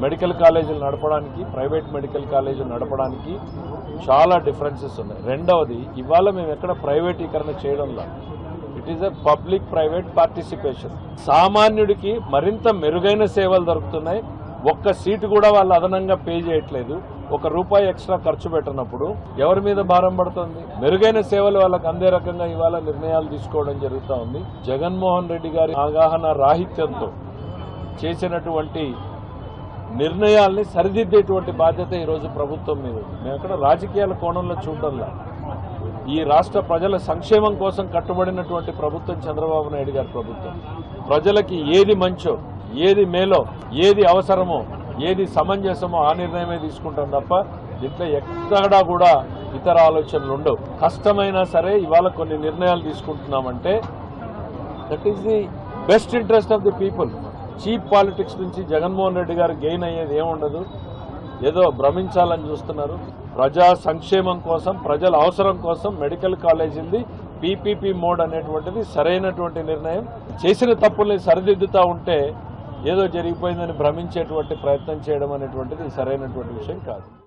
Medical కాలేజీలు నడపడానికి, private medical కాలేజీలు నడపడానికి చాలా డిఫరెన్సెస్ ఉన్నాయి. రెండవది, ఇవాళ మేము ఎక్కడ ప్రైవేటీకరణ చేయడంలా, it is a public private participation. సామాన్యుడికి మరింత మెరుగైన సేవలు దొరుకుతున్నాయి. ఒక్క సీటు కూడా వాళ్ళు అదనంగా పే చేయట్లేదు. ₹1 ఎక్స్ట్రా ఖర్చు పెట్టినప్పుడు ఎవరి మీద భారం పడుతుంది? మెరుగైన సేవలు వాళ్ళకి అందే రకంగా ఇవాళ నిర్ణయాలు తీసుకోవడం జరుగుతూ ఉంది. జగన్మోహన్ రెడ్డి గారి అవగాహన రాహిత్యంతో చేసినటువంటి నిర్ణయాల్ని సరిదిద్దేటువంటి బాధ్యత ఈరోజు ప్రభుత్వం మీద ఉంది. మేము ఎక్కడ రాజకీయాల కోణంలో చూడడంలా, ఈ రాష్ట్ర ప్రజల సంక్షేమం కోసం కట్టుబడినటువంటి ప్రభుత్వం చంద్రబాబు నాయుడు గారి ప్రభుత్వం. ప్రజలకి ఏది మంచో, ఏది మేలో, ఏది అవసరమో, ఏది సమంజసమో ఆ నిర్ణయమే తీసుకుంటాం తప్ప దీంట్లో ఎక్కడా కూడా ఇతర ఆలోచనలు ఉండవు. కష్టమైనా సరే ఇవాళ కొన్ని నిర్ణయాలు తీసుకుంటున్నామంటే that is the best interest of the people. Cheap politics నుంచి జగన్మోహన్ రెడ్డి గారు గెయిన్ అయ్యేది ఏముండదు. ఏదో భ్రమించాలని చూస్తున్నారు. ప్రజా సంక్షేమం కోసం, ప్రజల అవసరం కోసం మెడికల్ కాలేజీలది పీపీపీ మోడ్ అనేటువంటిది సరైనటువంటి నిర్ణయం. చేసిన తప్పుల్ని సరిదిద్దుతూ ఉంటే ఏదో జరిగిపోయిందని భ్రమించేటువంటి ప్రయత్నం చేయడం అనేటువంటిది సరైనటువంటి విషయం కాదు.